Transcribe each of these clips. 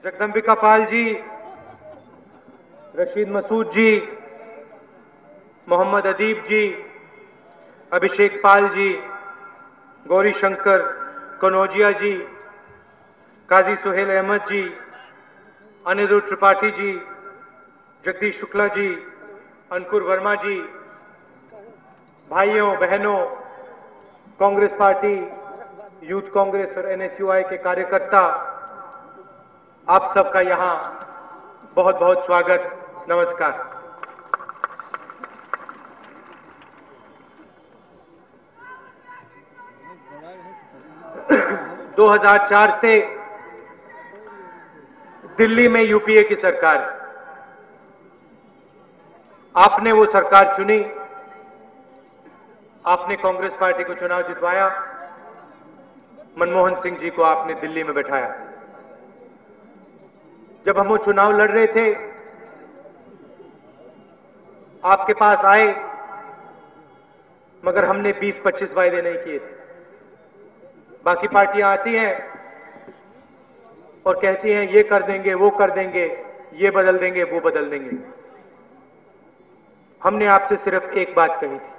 जगदम्बिका पाल जी, रशीद मसूद जी, मोहम्मद अदीब जी, अभिषेक पाल जी, गौरी शंकर कनौजिया जी, काजी सुहेल अहमद जी, अनिरुद्ध त्रिपाठी जी, जगदीश शुक्ला जी, अंकुर वर्मा जी, भाइयों बहनों, Congress party, youth Congress और एनएसयूआई के कार्यकर्ता, आप सबका यहां बहुत बहुत स्वागत, नमस्कार। । 2004 से दिल्ली में यूपीए की सरकार, आपने वो सरकार चुनी, आपने कांग्रेस पार्टी को चुनाव जितवाया, मनमोहन सिंह जी को आपने दिल्ली में बैठाया। जब हम वो चुनाव लड़ रहे थे, आपके पास आए, मगर हमने 20-25 वायदे नहीं किए थे। बाकी पार्टियां आती हैं और कहती हैं ये कर देंगे, वो कर देंगे, ये बदल देंगे, वो बदल देंगे। हमने आपसे सिर्फ एक बात कही थी।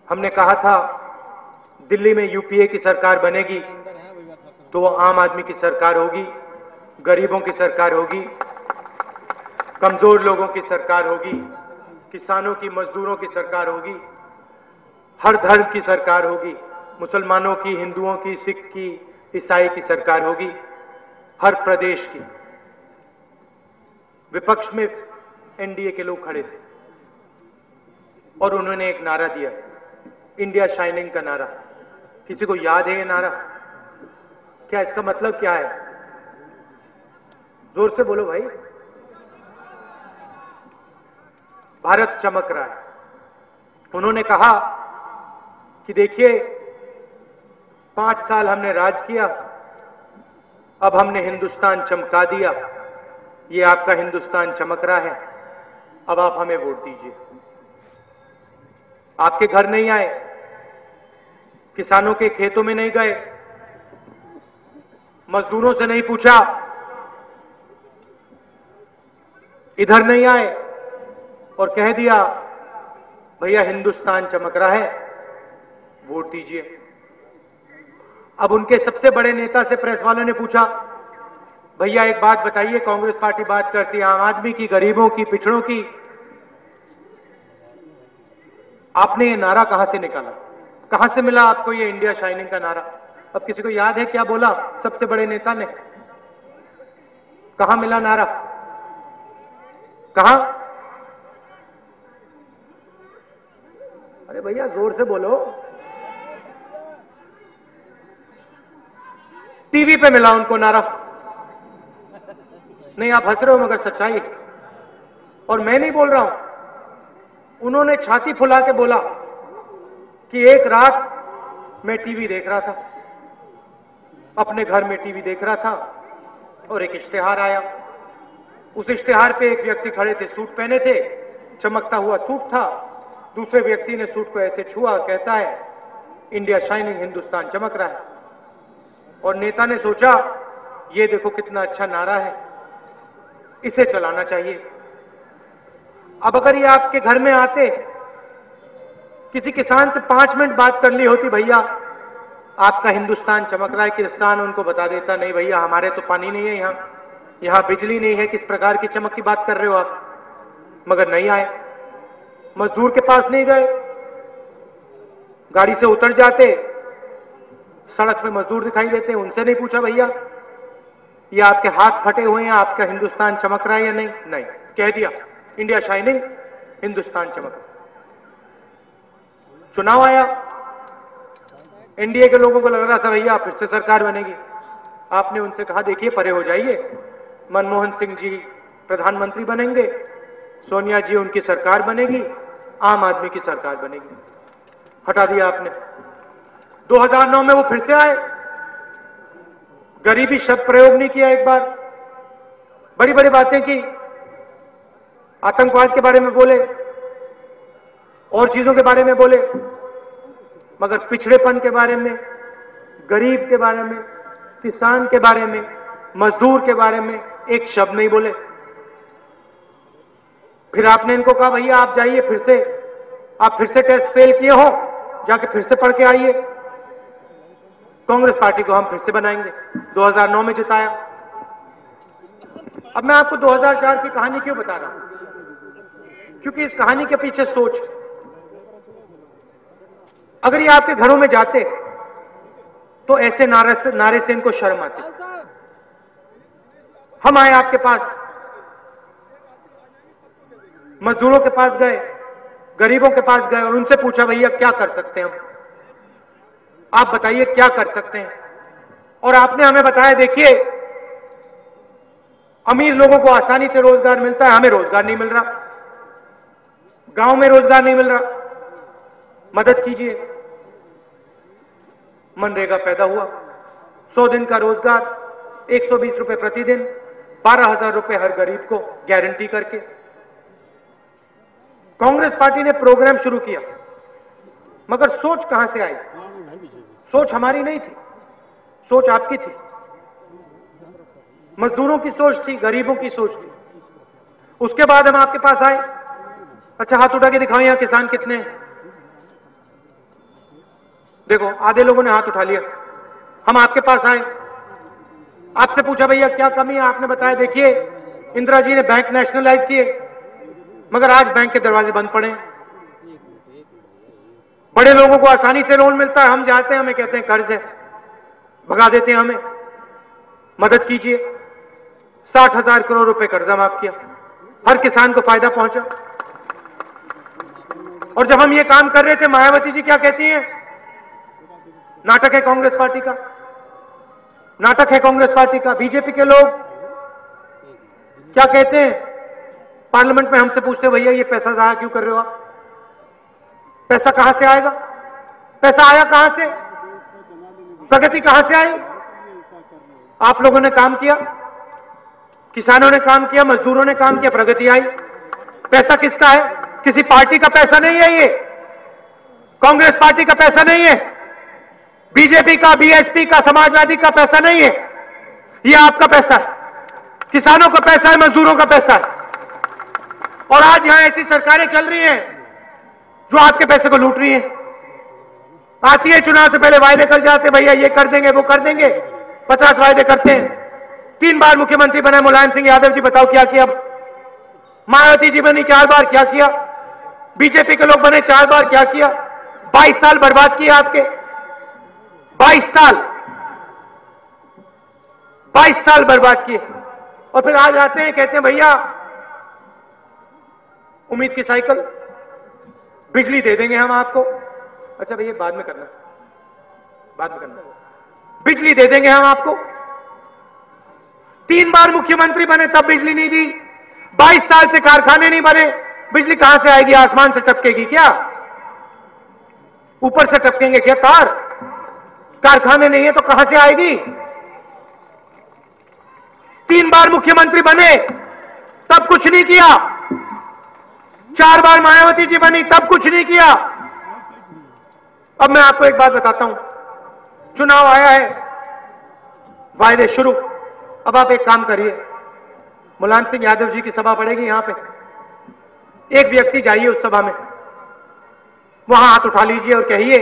हमने कहा था दिल्ली में यूपीए की सरकार बनेगी तो वो आम आदमी की सरकार होगी, गरीबों की सरकार होगी, कमजोर लोगों की सरकार होगी, किसानों की, मजदूरों की सरकार होगी, हर धर्म की सरकार होगी, मुसलमानों की, हिंदुओं की, सिख की, ईसाई की सरकार होगी, हर प्रदेश की। विपक्ष में एनडीए के लोग खड़े थे और उन्होंने एक नारा दिया, इंडिया शाइनिंग का नारा। किसी को याद है ये नारा? क्या इसका मतलब क्या है? जोर से बोलो भाई। भारत चमक रहा है। उन्होंने कहा कि देखिए 5 साल हमने राज किया, अब हमने हिंदुस्तान चमका दिया, ये आपका हिंदुस्तान चमक रहा है, अब आप हमें वोट दीजिए। आपके घर नहीं आए, किसानों के खेतों में नहीं गए, मजदूरों से नहीं पूछा, इधर नहीं आए और कह दिया भैया हिंदुस्तान चमक रहा है, वोट दीजिए। अब उनके सबसे बड़े नेता से प्रेस वालों ने पूछा, भैया एक बात बताइए, कांग्रेस पार्टी बात करती है आम आदमी की, गरीबों की, पिछड़ों की, आपने ये नारा कहां से निकाला? कहां से मिला आपको ये इंडिया शाइनिंग का नारा? अब किसी को याद है क्या बोला सबसे बड़े नेता ने? कहां मिला नारा? कहां? अरे भैया जोर से बोलो। टीवी पे मिला उनको नारा। नहीं, आप हंस रहे हो मगर सच्चाई है। और मैं नहीं बोल रहा हूं, उन्होंने छाती फुला के बोला कि एक रात मैं टीवी देख रहा था, अपने घर में टीवी देख रहा था और एक इश्तिहार आया। उस इश्तिहार पे एक व्यक्ति खड़े थे, सूट पहने थे, चमकता हुआ सूट था। दूसरे व्यक्ति ने सूट को ऐसे छुआ, कहता है इंडिया शाइनिंग, हिंदुस्तान चमक रहा है। और नेता ने सोचा ये देखो कितना अच्छा नारा है, इसे चलाना चाहिए। अब अगर ये आपके घर में आते, किसी किसान से 5 मिनट बात कर ली होती, भैया आपका हिंदुस्तान चमक रहा है, किसान उनको बता देता नहीं भैया हमारे तो पानी नहीं है, यहां बिजली नहीं है, किस प्रकार की चमक की बात कर रहे हो आप? मगर नहीं आए, मजदूर के पास नहीं गए, गाड़ी से उतर जाते, सड़क पे मजदूर दिखाई देते, उनसे नहीं पूछा भैया ये आपके हाथ फटे हुए हैं, आपका हिंदुस्तान चमक रहा है या नहीं? नहीं, कह दिया इंडिया शाइनिंग, हिंदुस्तान चमक रहा। चुनाव आया, एनडीए के लोगों को लग रहा था भैया फिर से सरकार बनेगी। आपने उनसे कहा देखिए परे हो जाइए, मनमोहन सिंह जी प्रधानमंत्री बनेंगे, सोनिया जी उनकी सरकार बनेगी, आम आदमी की सरकार बनेगी। हटा दिया आपने। 2009 में वो फिर से आए, गरीबी शब्द प्रयोग नहीं किया, एक बार बड़ी बड़ी बातें की, आतंकवाद के बारे में बोले और चीजों के बारे में बोले, मगर पिछड़ेपन के बारे में, गरीब के बारे में, किसान के बारे में, मजदूर के बारे में एक शब्द नहीं बोले। फिर आपने इनको कहा भैया आप जाइए आप फिर से टेस्ट फेल किए हो, जाके फिर से पढ़ के आइए, कांग्रेस पार्टी को हम फिर से बनाएंगे। 2009 में जिताया। अब मैं आपको 2004 की कहानी क्यों बता रहा हूं? क्योंकि इस कहानी के पीछे सोच, अगर ये आपके घरों में जाते तो ऐसे नारे से इनको शर्म आती। हम आए आपके पास, मजदूरों के पास गए, गरीबों के पास गए और उनसे पूछा भैया क्या कर सकते हैं हम, आप बताइए क्या कर सकते हैं। और आपने हमें बताया देखिए अमीर लोगों को आसानी से रोजगार मिलता है, हमें रोजगार नहीं मिल रहा, गांव में रोजगार नहीं मिल रहा, मदद कीजिए। मनरेगा पैदा हुआ, 100 दिन का रोजगार, 120 रुपए प्रतिदिन, 12,000 रुपए हर गरीब को गारंटी करके कांग्रेस पार्टी ने प्रोग्राम शुरू किया। मगर सोच कहां से आई? सोच हमारी नहीं थी, सोच आपकी थी, मजदूरों की सोच थी, गरीबों की सोच थी। उसके बाद हम आपके पास आए। अच्छा हाथ उठा के दिखाओ यहां किसान कितने हैं? देखो आधे लोगों ने हाथ उठा लिया। हम आपके पास आए, आपसे पूछा भैया क्या कमी है, आपने बताया देखिए इंदिरा जी ने बैंक नेशनलाइज किए, मगर आज बैंक के दरवाजे बंद पड़े। बड़े लोगों को आसानी से लोन मिलता है, हम जाते हैं हमें कहते हैं कर्ज है, भगा देते हैं हमें, मदद कीजिए। 60,000 करोड़ रुपए कर्जा माफ किया, हर किसान को फायदा पहुंचा। और जब हम ये काम कर रहे थे मायावती जी क्या कहती हैं? नाटक है कांग्रेस पार्टी का, नाटक है कांग्रेस पार्टी का। बीजेपी के लोग क्या कहते हैं? पार्लियामेंट में हमसे पूछते भैया ये पैसा जाया क्यों कर रहे हो आप? पैसा कहां से आएगा? पैसा आया कहां से? प्रगति कहां से आई? आप लोगों ने काम किया, किसानों ने काम किया, मजदूरों ने काम किया, प्रगति आई। पैसा किसका है? किसी पार्टी का पैसा नहीं है, ये कांग्रेस पार्टी का पैसा नहीं है, बीजेपी का, बीएसपी का, समाजवादी का पैसा नहीं है, ये आपका पैसा है, किसानों का पैसा है, मजदूरों का पैसा है। और आज यहां ऐसी सरकारें चल रही हैं जो आपके पैसे को लूट रही हैं। आती है चुनाव से पहले वायदे कर जाते भैया ये कर देंगे वो कर देंगे, 50 वायदे करते हैं। 3 बार मुख्यमंत्री बने मुलायम सिंह यादव जी, बताओ क्या किया? मायावती जी बनी 4 बार, क्या किया? बीजेपी के लोग बने 4 बार, क्या किया? 22 साल बर्बाद किए आपके, 22 साल बर्बाद किए। और फिर आज आते हैं कहते हैं भैया उम्मीद की साइकिल, बिजली दे देंगे हम आपको। अच्छा भैया बाद में करना, बिजली दे देंगे हम आपको। 3 बार मुख्यमंत्री बने तब बिजली नहीं दी, 22 साल से कारखाने नहीं बने, बिजली कहां से आएगी? आसमान से टपकेगी क्या? ऊपर से टपकेंगे क्या तार? कारखाने नहीं है तो कहां से आएगी? 3 बार मुख्यमंत्री बने तब कुछ नहीं किया, 4 बार मायावती जी बनी तब कुछ नहीं किया। अब मैं आपको एक बात बताता हूं, चुनाव आया है, वायदे शुरू। अब आप एक काम करिए, मुलायम सिंह यादव जी की सभा पड़ेगी यहां पे, एक व्यक्ति जाइए उस सभा में, वहां हाथ उठा लीजिए और कहिए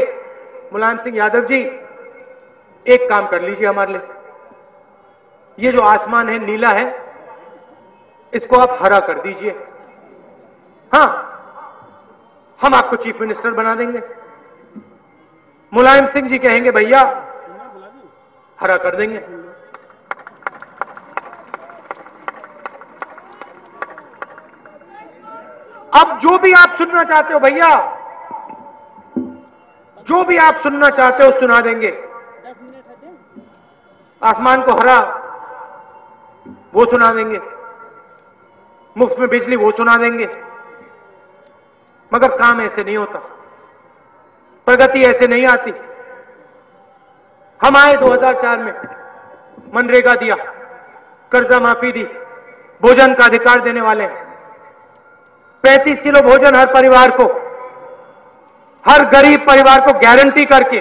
मुलायम सिंह यादव जी एक काम कर लीजिए हमारे लिए, ये जो आसमान है नीला है इसको आप हरा कर दीजिए। हां हम आपको चीफ मिनिस्टर बना देंगे। मुलायम सिंह जी कहेंगे भैया हरा कर देंगे। अब जो भी आप सुनना चाहते हो भैया, जो भी आप सुनना चाहते हो सुना देंगे। आसमान को हरा वो सुना देंगे, मुफ्त में बिजली वो सुना देंगे, मगर काम ऐसे नहीं होता, प्रगति ऐसे नहीं आती। हम आए 2004 में, मनरेगा दिया, कर्जा माफी दी, भोजन का अधिकार देने वाले हैं, 35 किलो भोजन हर परिवार को, हर गरीब परिवार को गारंटी करके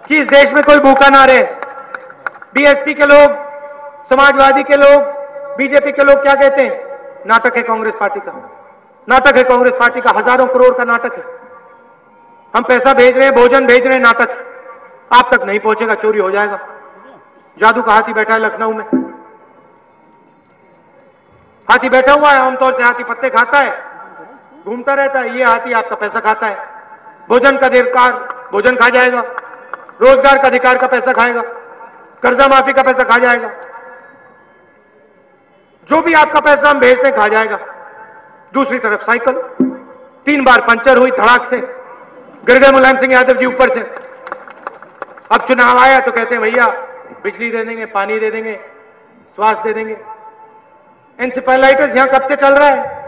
कि इस देश में कोई भूखा ना रहे। बीएसपी के लोग समाजवादी के लोग, बीजेपी के लोग क्या कहते हैं? नाटक है कांग्रेस पार्टी का, नाटक है कांग्रेस पार्टी का, हजारों करोड़ का नाटक है। हम पैसा भेज रहे हैं, भोजन भेज रहे हैं, नाटक है। आप तक नहीं पहुंचेगा, चोरी हो जाएगा। जादू का हाथी बैठा है लखनऊ में, हाथी बैठा हुआ है, आमतौर से हाथी पत्ते खाता है, घूमता रहता है। ये हाथी आपका पैसा खाता है। भोजन का अधिकार भोजन खा जाएगा, रोजगार का अधिकार का पैसा खाएगा, कर्जा माफी का पैसा खा जाएगा, जो भी आपका पैसा हम भेजते हैं खा जाएगा। दूसरी तरफ साइकिल 3 बार पंचर हुई, धड़ाक से गिर गए मुलायम सिंह यादव जी ऊपर से। अब चुनाव आया तो कहते हैं भैया बिजली दे देंगे, पानी दे देंगे, स्वास्थ्य दे देंगे। एंसेफेलाइटिस यहां कब से चल रहा है?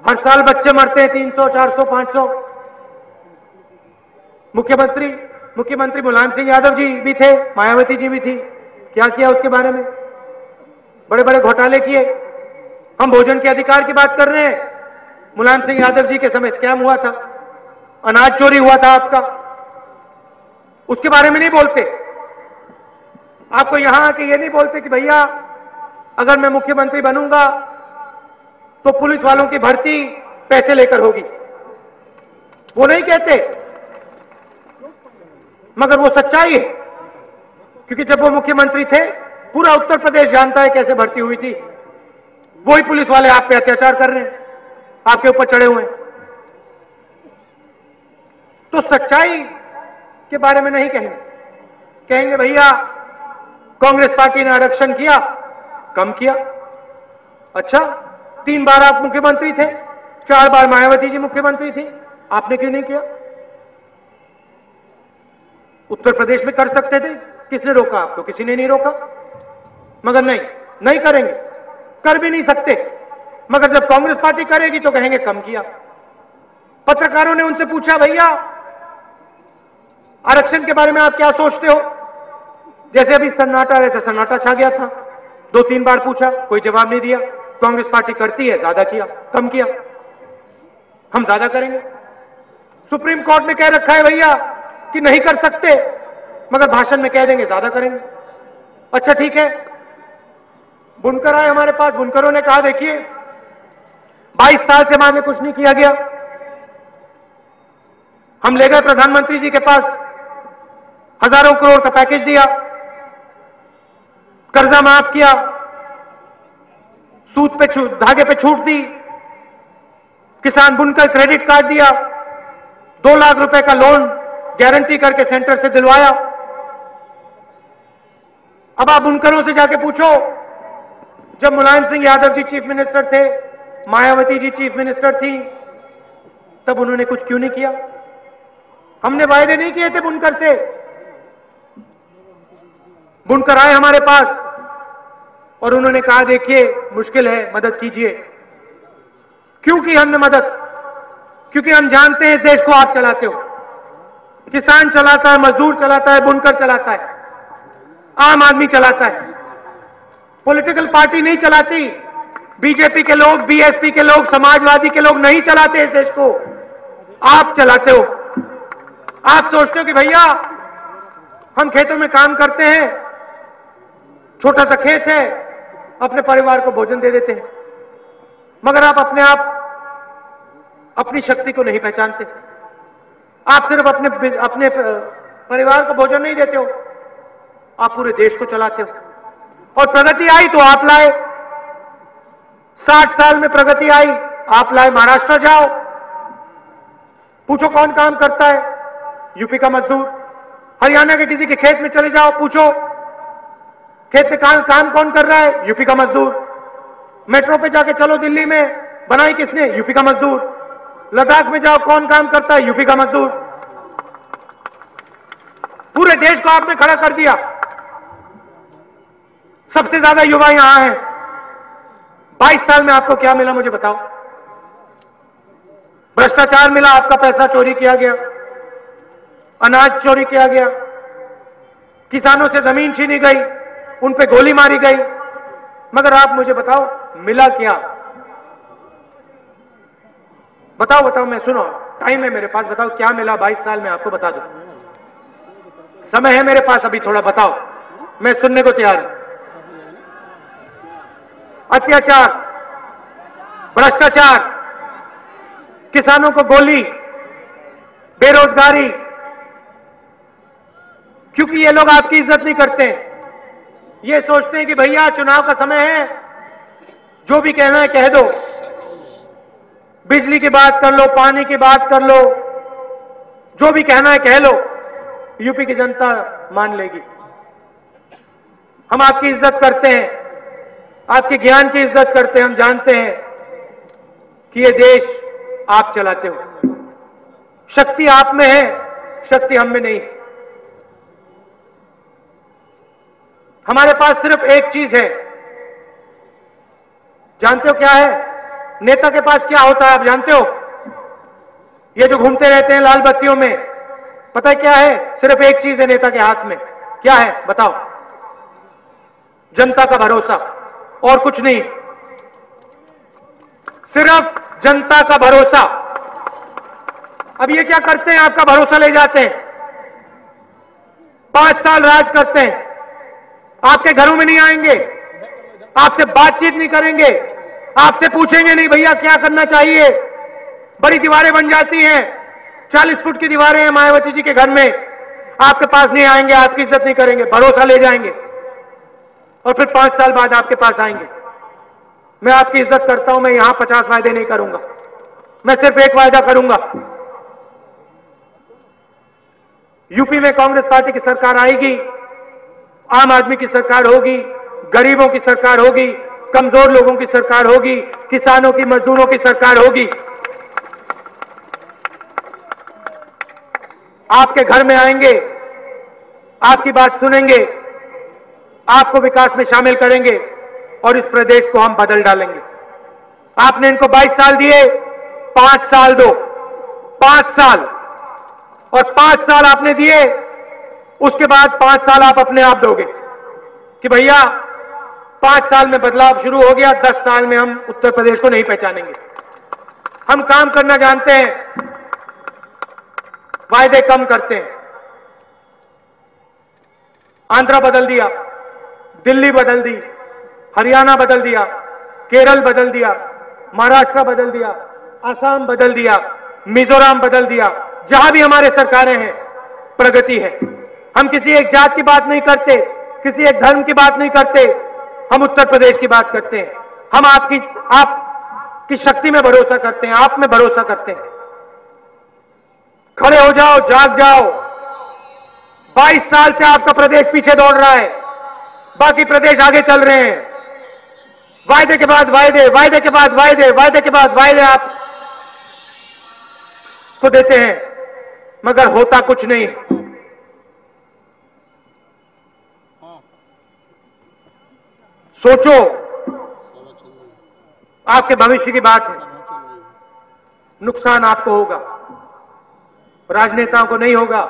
हर साल बच्चे मरते हैं, 300, 400, 500। मुख्यमंत्री मुलायम सिंह यादव जी भी थे, मायावती जी भी थी। क्या किया उसके बारे में? बड़े बड़े घोटाले किए। हम भोजन के अधिकार की बात कर रहे हैं, मुलायम सिंह यादव जी के समय स्कैम हुआ था, अनाज चोरी हुआ था आपका, उसके बारे में नहीं बोलते। आपको यहां आके ये नहीं बोलते कि भैया अगर मैं मुख्यमंत्री बनूंगा तो पुलिस वालों की भर्ती पैसे लेकर होगी, वो नहीं कहते। मगर वो सच्चाई है, क्योंकि जब वो मुख्यमंत्री थे पूरा उत्तर प्रदेश जानता है कैसे भर्ती हुई थी। वही पुलिस वाले आप पे अत्याचार कर रहे हैं, आपके ऊपर चढ़े हुए हैं। तो सच्चाई के बारे में नहीं कहेंगे, कहेंगे भैया कांग्रेस पार्टी ने आरक्षण किया, कम किया। अच्छा, 3 बार आप मुख्यमंत्री थे, 4 बार मायावती जी मुख्यमंत्री थी, आपने क्यों नहीं किया? उत्तर प्रदेश में कर सकते थे, किसने रोका आपको? किसी ने नहीं रोका। मगर नहीं करेंगे, कर भी नहीं सकते। मगर जब कांग्रेस पार्टी करेगी तो कहेंगे कम किया। पत्रकारों ने उनसे पूछा भैया आरक्षण के बारे में आप क्या सोचते हो? जैसे अभी सन्नाटा, वैसे सन्नाटा छा गया था। 2-3 बार पूछा, कोई जवाब नहीं दिया। कांग्रेस पार्टी करती है, ज्यादा किया, कम किया, हम ज्यादा करेंगे। सुप्रीम कोर्ट ने कह रखा है भैया कि नहीं कर सकते, मगर भाषण में कह देंगे ज्यादा करेंगे। अच्छा ठीक है, बुनकर आए हमारे पास, बुनकरों ने कहा देखिए 22 साल से हमारे कुछ नहीं किया गया। हम ले गए प्रधानमंत्री जी के पास, हजारों करोड़ का पैकेज दिया, कर्जा माफ किया, सूद पे धागे पे छूट दी, किसान बुनकर क्रेडिट कार्ड दिया, 2 लाख रुपए का लोन गारंटी करके सेंटर से दिलवाया। अब आप बुनकरों से जाके पूछो, जब मुलायम सिंह यादव जी चीफ मिनिस्टर थे, मायावती जी चीफ मिनिस्टर थी, तब उन्होंने कुछ क्यों नहीं किया? हमने वायदे नहीं किए थे बुनकर से। बुनकर आए हमारे पास और उन्होंने कहा देखिए मुश्किल है, मदद कीजिए। क्यों की हमने मदद? क्योंकि हम जानते हैं इस देश को आप चलाते हो। किसान चलाता है, मजदूर चलाता है, बुनकर चलाता है, आम आदमी चलाता है, पॉलिटिकल पार्टी नहीं चलाती। बीजेपी के लोग, बीएसपी के लोग, समाजवादी के लोग नहीं चलाते इस देश को, आप चलाते हो। आप सोचते हो कि भैया हम खेतों में काम करते हैं, छोटा सा खेत है, अपने परिवार को भोजन दे देते हैं, मगर आप अपनी शक्ति को नहीं पहचानते। आप सिर्फ अपने परिवार को भोजन नहीं देते हो, आप पूरे देश को चलाते हो। और प्रगति आई तो आप लाए, 60 साल में प्रगति आई, आप लाए। महाराष्ट्र जाओ, पूछो कौन काम करता है, यूपी का मजदूर। हरियाणा के किसी के खेत में चले जाओ, पूछो खेत में काम कौन कर रहा है, यूपी का मजदूर। मेट्रो पे जाके चलो, दिल्ली में बनाई किसने, यूपी का मजदूर। लद्दाख में जाओ, कौन काम करता है, यूपी का मजदूर। पूरे देश को आपने खड़ा कर दिया। सबसे ज्यादा युवा यहां हैं। 22 साल में आपको क्या मिला मुझे बताओ? भ्रष्टाचार मिला, आपका पैसा चोरी किया गया, अनाज चोरी किया गया, किसानों से जमीन छीनी गई, उन पे गोली मारी गई। मगर आप मुझे बताओ मिला क्या? बताओ, मैं सुनो, टाइम है मेरे पास, बताओ क्या मिला 22 साल में? आपको बता दो, समय है मेरे पास अभी थोड़ा, बताओ, मैं सुनने को तैयार हूं। अत्याचार, भ्रष्टाचार, किसानों को गोली, बेरोजगारी, क्योंकि ये लोग आपकी इज्जत नहीं करते। ये सोचते हैं कि भैया चुनाव का समय है, जो भी कहना है कह दो, बिजली की बात कर लो, पानी की बात कर लो, जो भी कहना है कह लो, यूपी की जनता मान लेगी। हम आपकी इज्जत करते हैं, आपके ज्ञान की इज्जत करते हैं। हम जानते हैं कि ये देश आप चलाते हो, शक्ति आप में है, शक्ति हम में नहीं है। हमारे पास सिर्फ एक चीज है, जानते हो क्या है? नेता के पास क्या होता है आप जानते हो? ये जो घूमते रहते हैं लाल बत्तियों में, पता है क्या है? सिर्फ एक चीज है नेता के हाथ में। क्या है बताओ? जनता का भरोसा, और कुछ नहीं, सिर्फ जनता का भरोसा। अब ये क्या करते हैं? आपका भरोसा ले जाते हैं, 5 साल राज करते हैं, आपके घरों में नहीं आएंगे, आपसे बातचीत नहीं करेंगे, आपसे पूछेंगे नहीं भैया क्या करना चाहिए। बड़ी दीवारें बन जाती हैं, 40 फुट की दीवारें हैं मायावती जी के घर में, आपके पास नहीं आएंगे, आपकी इज्जत नहीं करेंगे, भरोसा ले जाएंगे और फिर 5 साल बाद आपके पास आएंगे। मैं आपकी इज्जत करता हूं, मैं यहां 50 वायदे नहीं करूंगा, मैं सिर्फ एक वायदा करूंगा। यूपी में कांग्रेस पार्टी की सरकार आएगी, आम आदमी की सरकार होगी, गरीबों की सरकार होगी, कमजोर लोगों की सरकार होगी, किसानों की, मजदूरों की सरकार होगी। आपके घर में आएंगे, आपकी बात सुनेंगे, आपको विकास में शामिल करेंगे और इस प्रदेश को हम बदल डालेंगे। आपने इनको 22 साल दिए, 5 साल दो, 5 साल, और 5 साल आपने दिए, उसके बाद 5 साल आप अपने आप दोगे कि भैया 5 साल में बदलाव शुरू हो गया, 10 साल में हम उत्तर प्रदेश को नहीं पहचानेंगे। हम काम करना जानते हैं, वायदे कम करते हैं। आंध्र बदल दिया, दिल्ली बदल दी, हरियाणा बदल दिया, केरल बदल दिया, महाराष्ट्र बदल दिया, असम बदल दिया, मिजोरम बदल दिया। जहां भी हमारे सरकारें हैं, प्रगति है। हम किसी एक जात की बात नहीं करते, किसी एक धर्म की बात नहीं करते, हम उत्तर प्रदेश की बात करते हैं। हम आपकी शक्ति में भरोसा करते हैं, आप में भरोसा करते हैं। खड़े हो जाओ, जाग जाओ। 22 साल से आपका प्रदेश पीछे दौड़ रहा है, बाकी प्रदेश आगे चल रहे हैं। वायदे के बाद वायदे, वायदे के बाद वायदे, वायदे के बाद वायदे आप को देते हैं, मगर होता कुछ नहीं। सोचो, आपके भविष्य की बात है। नुकसान आपको होगा, राजनेताओं को नहीं होगा।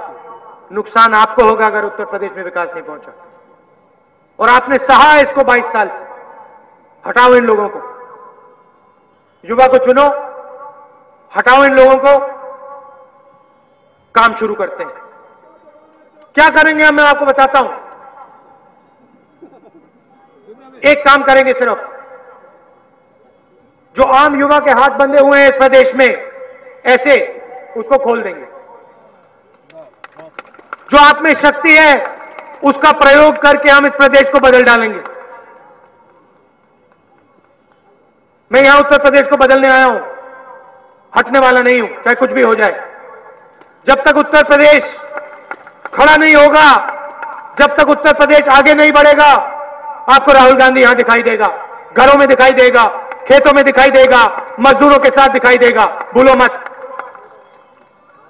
नुकसान आपको होगा अगर उत्तर प्रदेश में विकास नहीं पहुंचा। और आपने सहा इसको 22 साल से। हटाओ इन लोगों को, युवा को चुनो, हटाओ इन लोगों को, काम शुरू करते हैं। क्या करेंगे मैं आपको बताता हूं। एक काम करेंगे सिर्फ, जो आम युवा के हाथ बंधे हुए हैं इस प्रदेश में ऐसे, उसको खोल देंगे। जो आप में शक्ति है उसका प्रयोग करके हम इस प्रदेश को बदल डालेंगे। मैं यहां उत्तर प्रदेश को बदलने आया हूं, हटने वाला नहीं हूं, चाहे कुछ भी हो जाए। जब तक उत्तर प्रदेश खड़ा नहीं होगा, जब तक उत्तर प्रदेश आगे नहीं बढ़ेगा, आपको राहुल गांधी यहां दिखाई देगा, घरों में दिखाई देगा, खेतों में दिखाई देगा, मजदूरों के साथ दिखाई देगा, भूलो मत।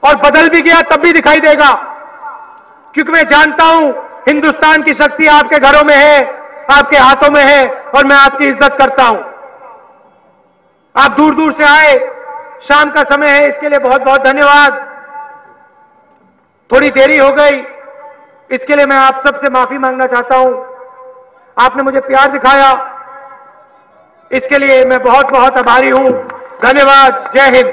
और बदल भी गया तब भी दिखाई देगा, क्योंकि मैं जानता हूं हिंदुस्तान की शक्ति आपके घरों में है, आपके हाथों में है, और मैं आपकी इज्जत करता हूं। आप दूर दूर से आए, शाम का समय है, इसके लिए बहुत बहुत धन्यवाद। थोड़ी देरी हो गई, इसके लिए मैं आप सबसे माफी मांगना चाहता हूं। आपने मुझे प्यार दिखाया, इसके लिए मैं बहुत बहुत आभारी हूं। धन्यवाद। जय हिंद।